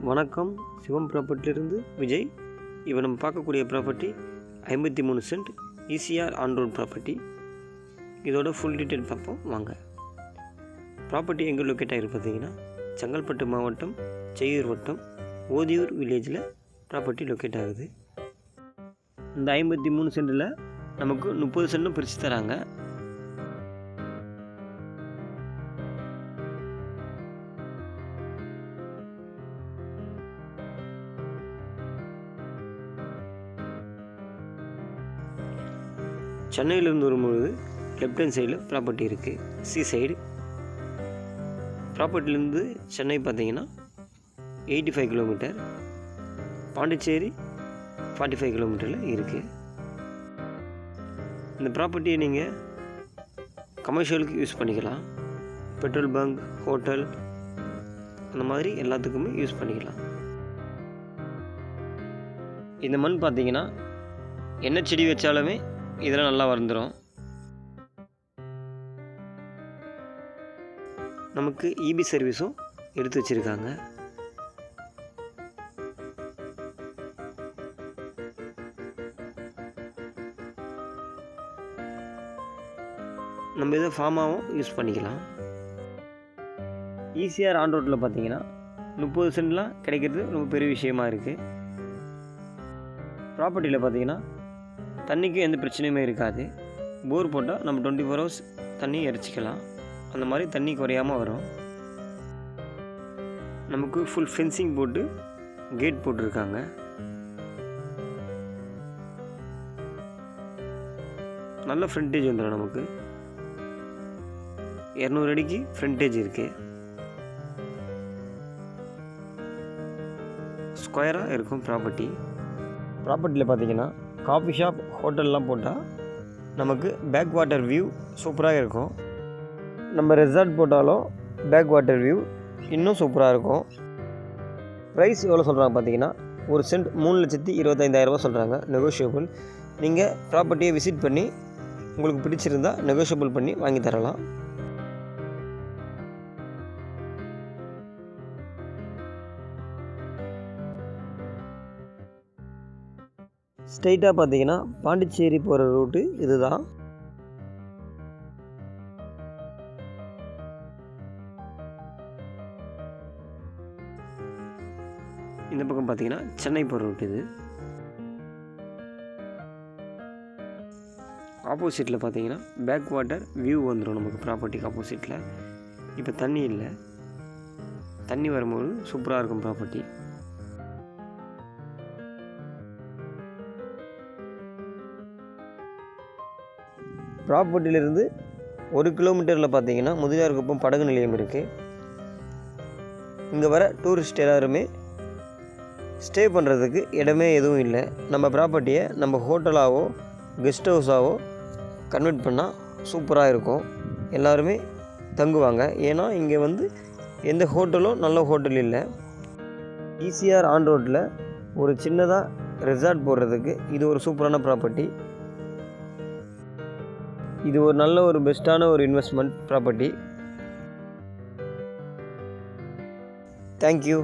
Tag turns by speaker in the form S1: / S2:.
S1: வணக்கம், சிவம் ப்ராப்பர்ட்டிலிருந்து விஜய். இப்போ நம்ம பார்க்கக்கூடிய property 53 cent ECR on road property. இதோட ஃபுல் டீட்டெயில் பார்ப்போம் வாங்க. ப்ராப்பர்ட்டி எங்கே லொக்கேட் ஆகிருக்கு பார்த்தீங்கன்னா, செங்கல்பட்டு மாவட்டம் செய்யூர் வட்டம் ஓதியூர் வில்லேஜில் ப்ராப்பர்ட்டி லொக்கேட் ஆகுது. இந்த 53 சென்ட்டில் நமக்கு 30 சென்ட்டும் பிரித்து தராங்க. சென்னையிலேருந்து வரும்பொழுது லெஃப்ட் ஹேண்ட் சைடில் ப்ராப்பர்ட்டி இருக்குது, சி சைடு. ப்ராப்பர்ட்டிலேருந்து சென்னை பார்த்தீங்கன்னா 85 கிலோமீட்டர், பாண்டிச்சேரி 45 கிலோமீட்டரில் இருக்குது. இந்த ப்ராப்பர்ட்டியை நீங்கள் கமர்ஷியலுக்கு யூஸ் பண்ணிக்கலாம், பெட்ரோல் பங்க், ஹோட்டல், அந்த மாதிரி எல்லாத்துக்குமே யூஸ் பண்ணிக்கலாம். இந்த மண் பார்த்தீங்கன்னா என்ன செடி வச்சாலுமே இதெல்லாம் நல்லா வந்துடும். நமக்கு இபி சர்வீஸும் எடுத்து வச்சுருக்காங்க. நம்ம இதை ஃபார்மாகவும் யூஸ் பண்ணிக்கலாம். ஈசிஆர் ஆன் ரோட்டில் பார்த்தீங்கன்னா 30 சென்ட்லாம் கிடைக்கிறது ரொம்ப பெரிய விஷயமா இருக்குது. ப்ராப்பர்ட்டியில் பார்த்தீங்கன்னா தண்ணிக்கு எந்த பிரச்சனையுமே இருக்காது. போர் போட்டால் நம்ம 24 ஹவர்ஸ் தண்ணி இறைச்சிக்கலாம், அந்த மாதிரி தண்ணி குறையாமல் வரும். நமக்கு ஃபுல் ஃபென்சிங் போட்டு கேட் போட்டிருக்காங்க. நல்ல ஃப்ரண்டேஜ் வந்துடும். நமக்கு 200 அடிக்கு ஃப்ரண்டேஜ் இருக்குது. ஸ்கொயராக இருக்கும் ப்ராப்பர்ட்டியில் பார்த்தீங்கன்னா காஃபி ஷாப், ஹோட்டல்லாம் போட்டால் நமக்கு பேக் வாட்டர் வியூ சூப்பராக இருக்கும். நம்ம ரெசார்ட் போட்டாலும் பேக் வாட்டர் வியூ இன்னும் சூப்பராக இருக்கும். ப்ரைஸ் எவ்வளோ சொல்கிறாங்க பார்த்தீங்கன்னா, ஒரு சென்ட் 3,25,000 ரூபா சொல்கிறாங்க, நெகோஷியபிள். நீங்கள் ப்ராப்பர்ட்டியை விசிட் பண்ணி உங்களுக்கு பிடிச்சிருந்தால் நெகோஷியபிள் பண்ணி வாங்கி தரலாம். ஸ்ட்ரெயிட்டாக பார்த்தீங்கன்னா பாண்டிச்சேரி போகிற ரூட்டு இதுதான். இந்த பக்கம் பார்த்தீங்கன்னா சென்னை போகிற ரூட் இது. ஆப்போசிட்டில் பார்த்தீங்கன்னா பேக் வாட்டர் வியூ வந்துடும் நமக்கு ப்ராப்பர்ட்டிக்கு ஆப்போசிட்டில். இப்போ தண்ணி இல்லை, தண்ணி வரும்போது சூப்பராக இருக்கும் ப்ராப்பர்ட்டி. ப்ராப்பர்ட்டியிலிருந்து 1 கிலோமீட்டரில் பார்த்தீங்கன்னா முதலியார்குப்பம் படகு நிலையம் இருக்குது. இங்கே வர டூரிஸ்ட் எல்லாருமே ஸ்டே பண்ணுறதுக்கு இடமே எதுவும் இல்லை. நம்ம ப்ராப்பர்ட்டியை நம்ம ஹோட்டலாகவோ கெஸ்ட் ஹவுஸாகவோ கன்வெர்ட் பண்ணால் சூப்பராக இருக்கும். எல்லாருமே தங்குவாங்க. ஏன்னா இங்கே எந்த ஹோட்டலும் நல்ல ஹோட்டல் இல்லை. ஈசிஆர் ஆன் ரோட்டில் ஒரு சின்னதாக ரெசார்ட் போடுறதுக்கு இது ஒரு சூப்பரான ப்ராப்பர்ட்டி. இது ஒரு நல்ல ஒரு பெஸ்ட்டான ஒரு இன்வெஸ்ட்மெண்ட் ப்ராப்பர்ட்டி. தேங்க்யூ.